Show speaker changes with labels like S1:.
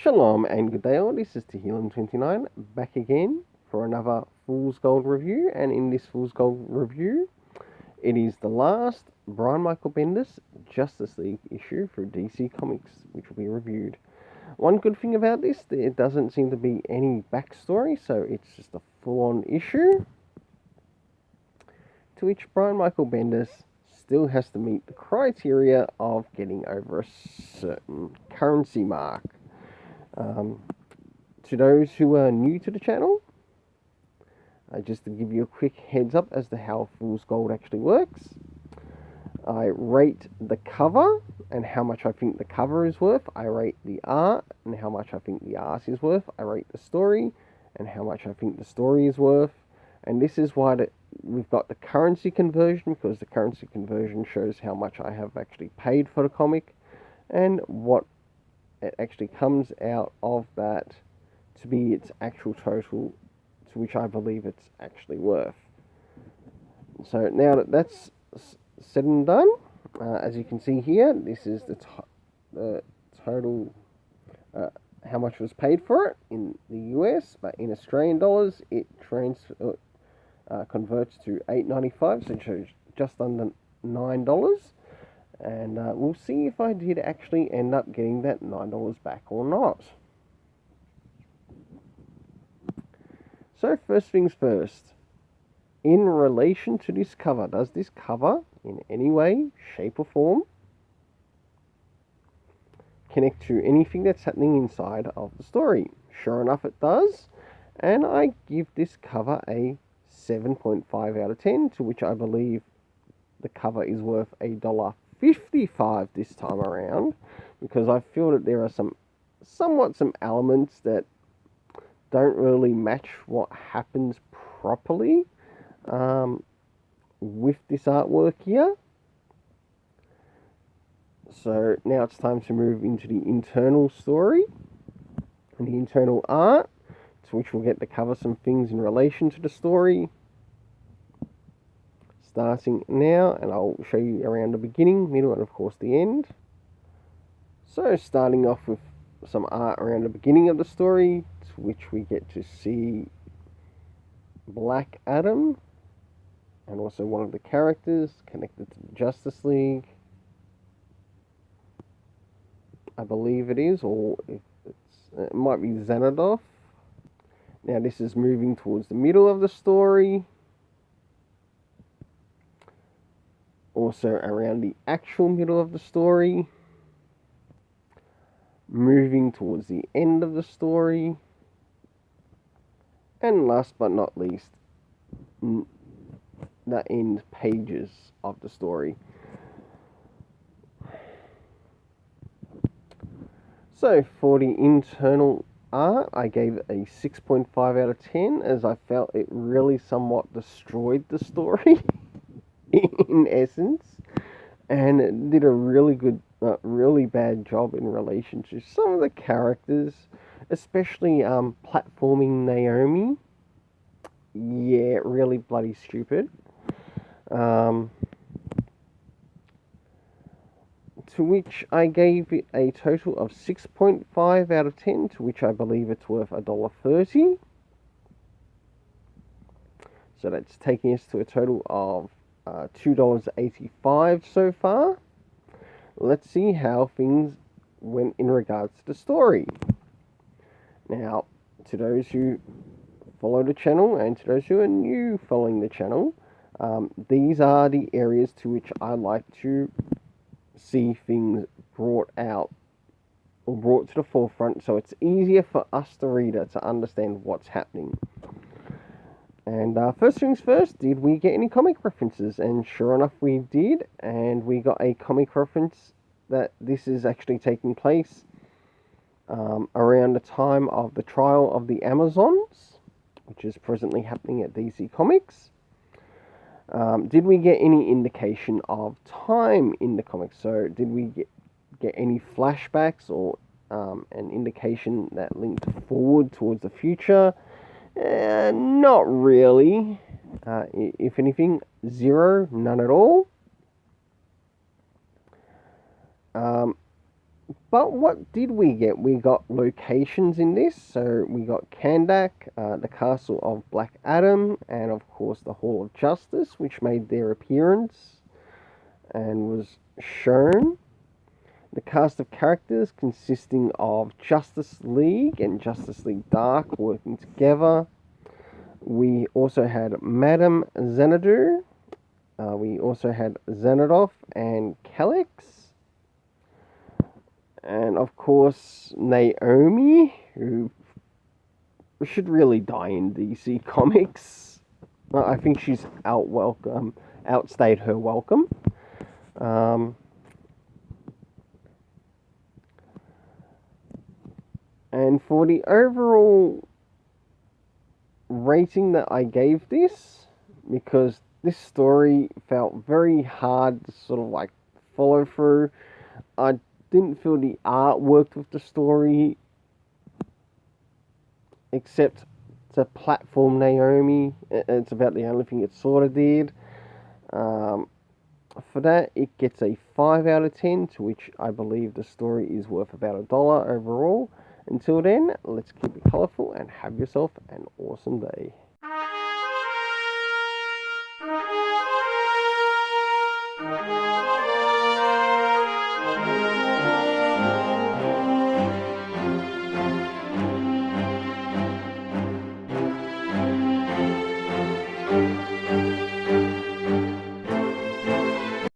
S1: Shalom and good day all, this is Tehillim29 back again for another Fool's Gold review, and in this Fool's Gold review it is the last Brian Michael Bendis Justice League issue for DC Comics which will be reviewed. One good thing about this, there doesn't seem to be any backstory, so it's just a full-on issue to which Brian Michael Bendis still has to meet the criteria of getting over a certain currency mark. To those who are new to the channel, just to give you a quick heads up as to how Fool's Gold actually works, I rate the cover and how much I think the cover is worth. I rate the art and how much I think the art is worth. I rate the story and how much I think the story is worth. And this is why we've got the currency conversion, because the currency conversion shows how much I have actually paid for the comic and what it actually comes out of that to be its actual total, to which I believe it's actually worth. So now that that's said and done, as you can see here, this is the total, how much was paid for it in the US, but in Australian dollars it converts to $8.95, so it shows just under $9. And we'll see if I did actually end up getting that $9 back or not. So first things first, in relation to this cover, does this cover in any way, shape or form connect to anything that's happening inside of the story? Sure enough it does, and I give this cover a 7.5 out of 10, to which I believe the cover is worth $1.55 this time around, because I feel that there are some elements that don't really match what happens properly with this artwork here. So now it's time to move into the internal story and the internal art, to which we'll get to cover some things in relation to the story. Starting now, and I'll show you around the beginning, middle, and of course the end. So starting off with some art around the beginning of the story, to which we get to see Black Adam and also one of the characters connected to the Justice League, I believe it is, or if it might be Xanadov. Now this is moving towards the middle of the story, also around the actual middle of the story, moving towards the end of the story, and last but not least, the end pages of the story. So for the internal art, I gave it a 6.5 out of 10, as I felt it really somewhat destroyed the story in essence, and it did a really good, really bad job in relation to some of the characters, especially platforming Naomi. Yeah, really bloody stupid. To which I gave it a total of 6.5 out of 10, to which I believe it's worth $1.30. So that's taking us to a total of $2.85 so far. Let's see how things went in regards to the story. Now, to those who follow the channel and to those who are new following the channel, these are the areas to which I like to see things brought out or brought to the forefront, so it's easier for us, the reader, to understand what's happening. And first things first, did we get any comic references? And sure enough we did, and we got a comic reference that this is actually taking place around the time of the trial of the Amazons, which is presently happening at DC Comics. Did we get any indication of time in the comics? So did we get any flashbacks or an indication that linked forward towards the future? Not really. If anything, zero, none at all. But what did we get? We got locations in this. So we got Kandak, the Castle of Black Adam, and of course the Hall of Justice, which made their appearance and was shown. The cast of characters consisting of Justice League and Justice League Dark working together. We also had Madame Xanadu. We also had Xanadov and Kellex. And of course, Naomi, who should really die in DC Comics. I think she's outstayed her welcome. And for the overall rating that I gave this, because this story felt very hard to sort of like follow through. I didn't feel the art worked with the story, except to platform Naomi. It's about the only thing it sort of did. For that, it gets a 5 out of 10, to which I believe the story is worth about $1 overall. Until then, let's keep it colourful and have yourself an awesome day.